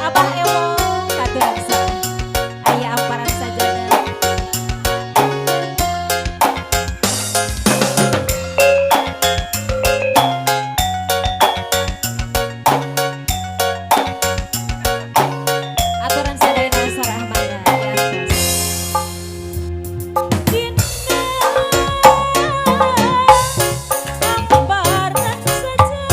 Abah Ewo katuran sareng aya amparan sajana aturan sadayana sarahmana diantos dina amparan sajana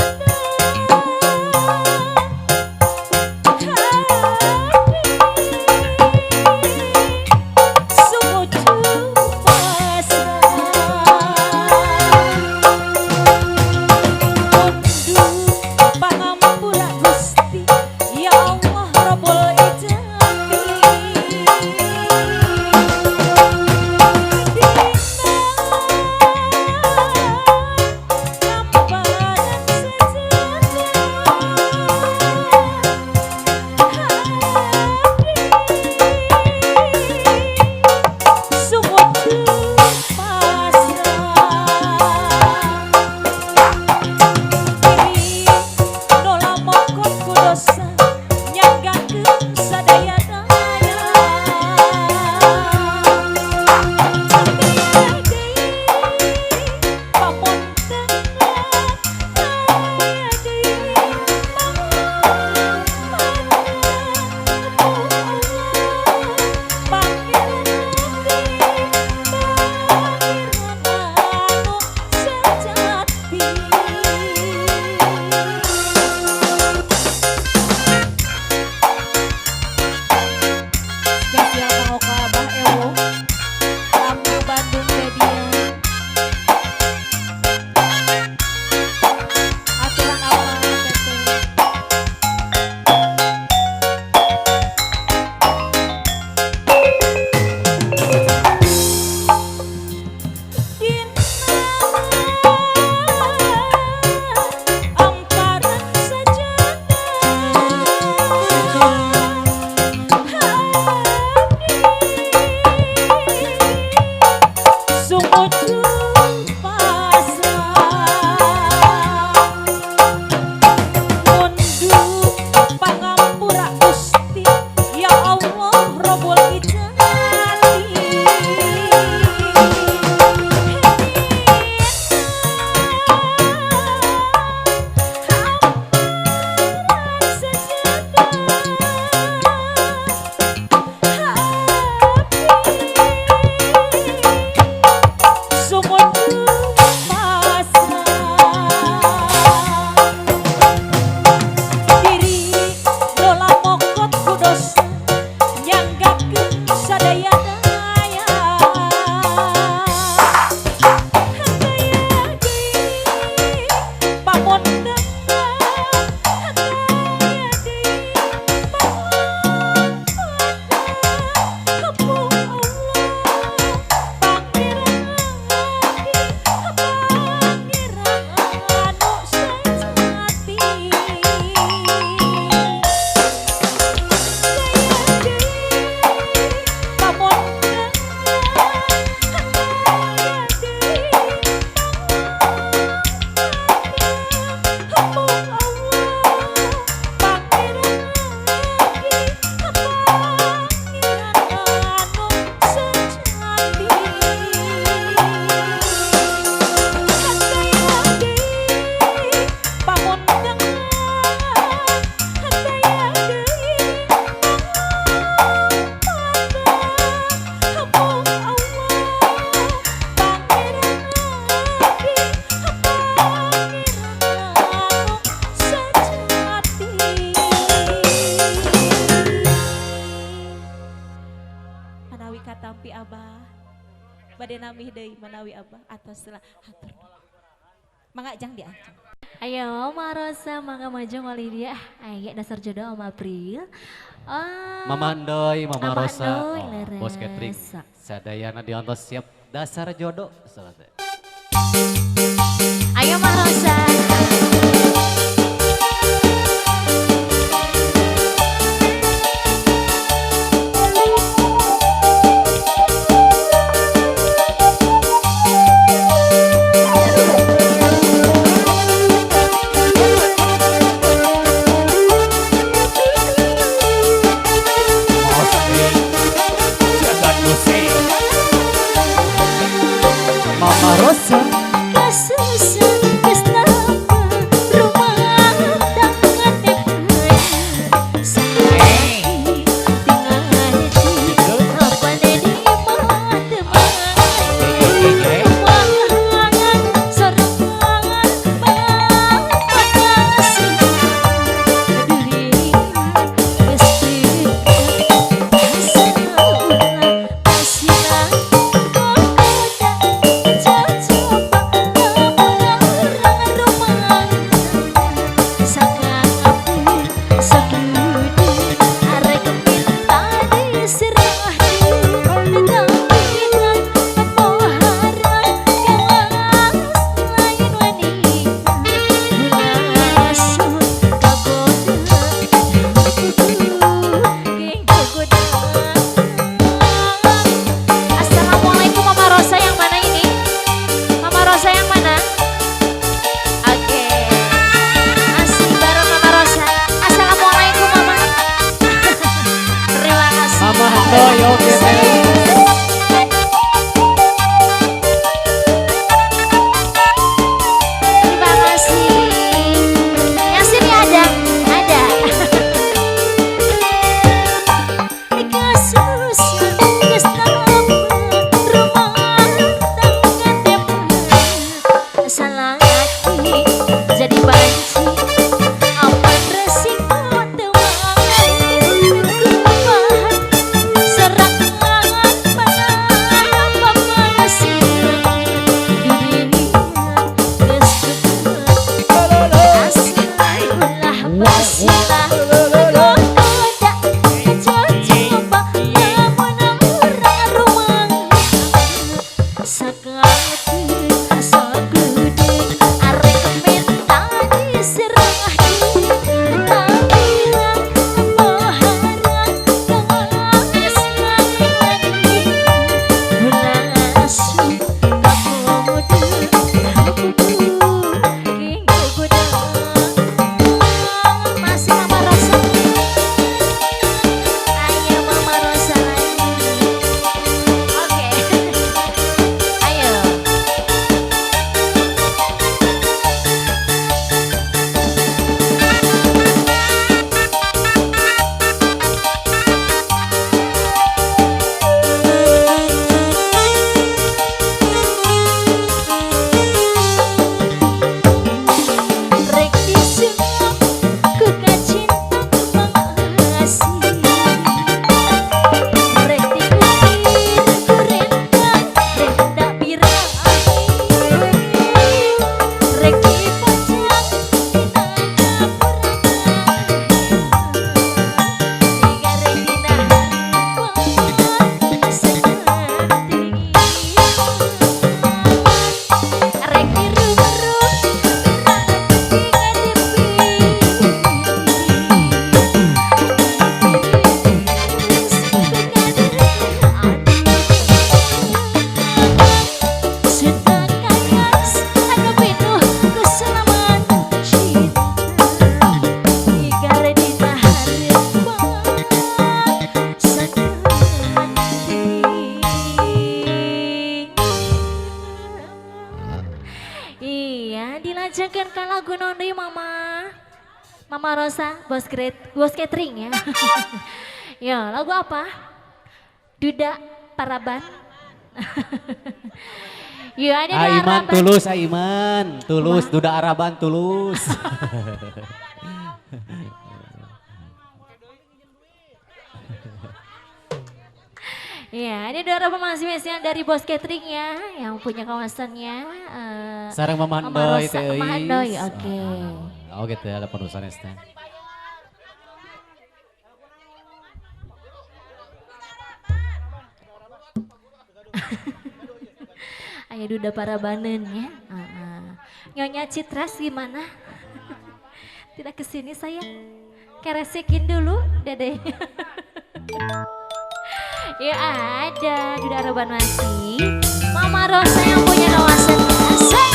Abah bade namih deui manawi Abah atos hatur. Mangga jang dia. Ayo, Oma Rosa, mangga maju wali dia. Ayo, dasar jodoh Om April. Oh, Mama Andoy, Mama Mama Rosa, Andoy, Bos Catering, leres. Sadayana Diontos siap dasar jodoh. Selesai. Ayo, Oma Rosa. Mama Rosa. Kasusan geus nambah rumah tangga teh saiki tinggal hiji apa di mah teu mangan sorangan makasih diri geus Assalamualaikum Mama Rosa yang mana ini? Mama Rosa yang mana? Oke, masih bareng Mama Rosa. Assalamualaikum Mama. Terima kasih. Mama Andoy, oke Meli. Terima kasih. Yang sini ada. Kasusan geus nambah rumah tangga teh salah hati jadi banci aman resiko teu mangan serangan apa masih diri geus asal ulah basilah goda coba lamun urang rumah sakati sagude arek minta diserah tampilan maharang geus lagi langsung kakomodo kinggo goda masih Mama Rosa. Ayo Mama Rosa lagi. Oke. Ayo. Rek disunap ku kacinta mengasih rek dikukir ku renda birahi rek dipajang dina jika rek dina harapan sekati rek dirumah-rumah Iya, dilanjutkan ke lagu Nondi Mama. Mama Rosa, bos catering ya. Ya, lagu apa? Duda Paraban. Ya, ada Aiman Araban. tulus, Aiman tulus, Duda Araban tulus. Ya, ini ada Araban masih spesial dari bos catering ya, yang punya kawasannya. Sarang Mama Mama Handoy Rosa, teh Mama euy. Handoy, oke. Oh gitu ada penulisan teh. Aya duda para banen ya. Nyonya Citras gimana? Tidak kesini saya. Keresekin dulu dede. Ya ada duda reban masih. Mama Rosa yang punya kawasan asik.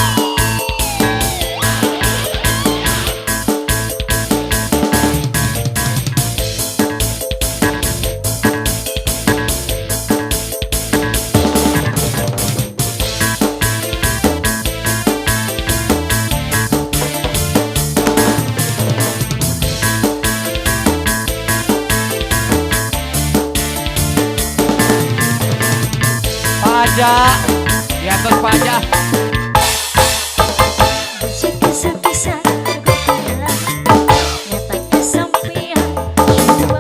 Pajak di atas pajak. Bersikis-sikisan bergoyang, nyata kesampean jiwa.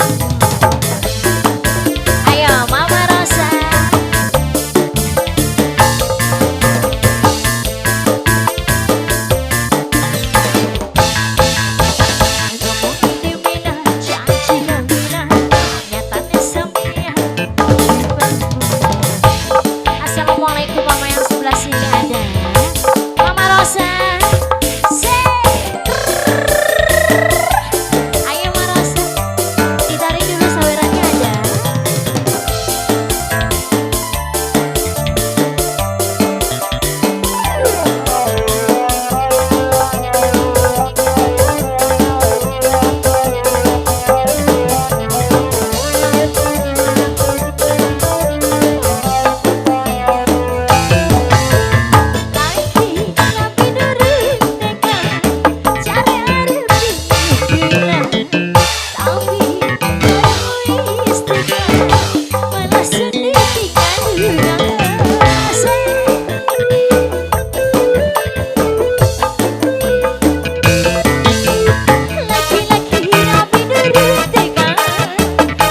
Ayo Mama Rosa. Ngomongin di mina, janji gawina, nyata kesampean jiwa. Assalamualaikum mama yang sebelah sini ada Mama Rosa. Ayo Mama Rosa, ditarik dulu sawerannya ada. Lagi tapi nurut nekat, cari arti gila. Tapi egoistika, malah sedih kan laki-laki tapi nurut nekat,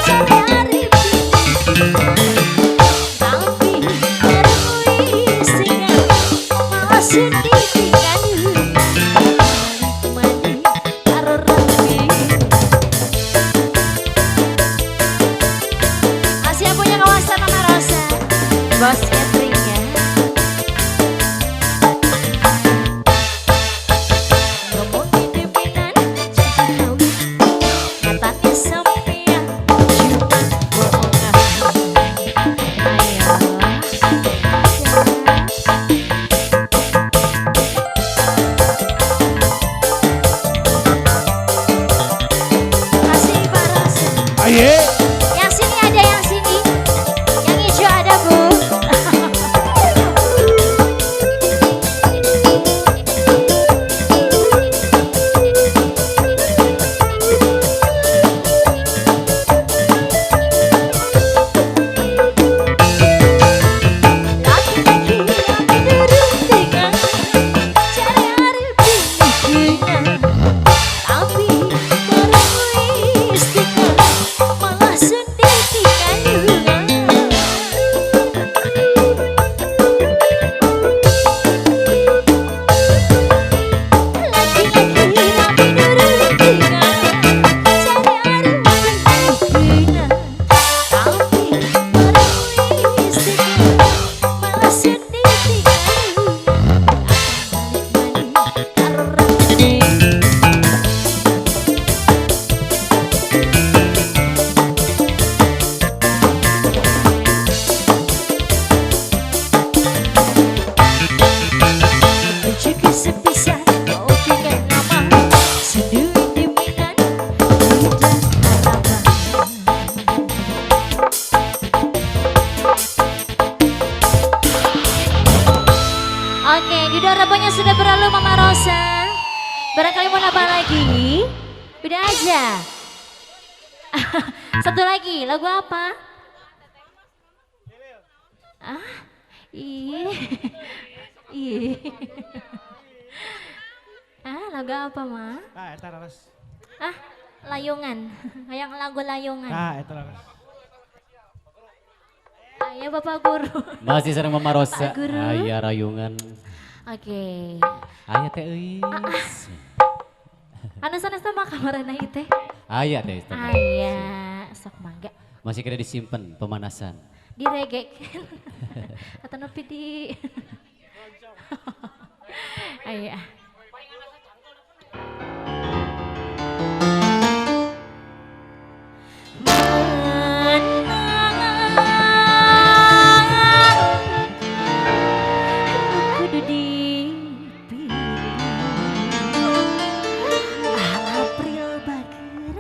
cari arti tapi egoistika, malah sedih kan mani karo rapi. Masih yang punya kawasan Mama Rosa, bos cateringnya. Ngomongin di pinan, janji kawin, nyatanya sampean cuma bohongan. Ayo. Kasih Pak Rosa. Aye. Yang sini ada, yang sini. Yang hijau ada, Bu. Laki-laki tapi nurut dengan cari arti gila. Tapi egoistika, malah sedih tinggal. Laki-laki tapi nurut dengan cari arti gila. Tapi egoistika, malah sedih tinggal. Balik-balik karo rapi. Rezeki sepisan mau tinggal nama, seduit di minan tidak harapan. Oke, duda rebanya sudah berlalu Mama Rosa. Barangkali mau apa lagi? Udah aja. Satu lagi, lagu apa? Ah, iya. Iya. Ah, lagu apa, Ma? Ah, eta laras. Ah, layungan. Yang lagu layungan. Ah, eta laras. Ayo Bapak Guru. Masih sareng Mama Rosa. Pak Guru. Aya rayungan. Oke. Aya teh euis. Anu sanes teh mah kamarana ieu teh. Aya teh. Aya, sok mangga. Masih kena disimpan pemanasan. Diregekeun. Atau nepi di Aya. Kudu dipilih. April bager.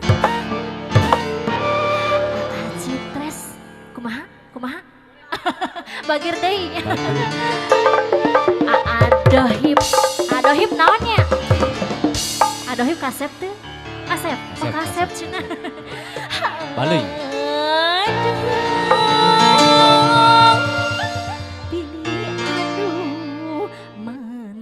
Citres. Kumaha? Kumaha? Bagir deui. Adohip. Adohip naonnya? Adohip kasep tuh. Kasep. Oh kasep cina. Balik. Pilih aduh mana.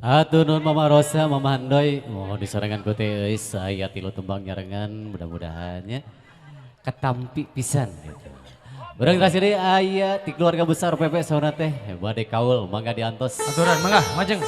Atur nun Mama Rosa, Mama Handoy, mohon disarangan ku teh euy saya tilu tembang nyarengan mudah-mudahannya ketampi pisan gitu. Urang kasih deui aya ti keluarga besar PP sauna teh bade kaul mangga diantos. Aturan mangga majeng.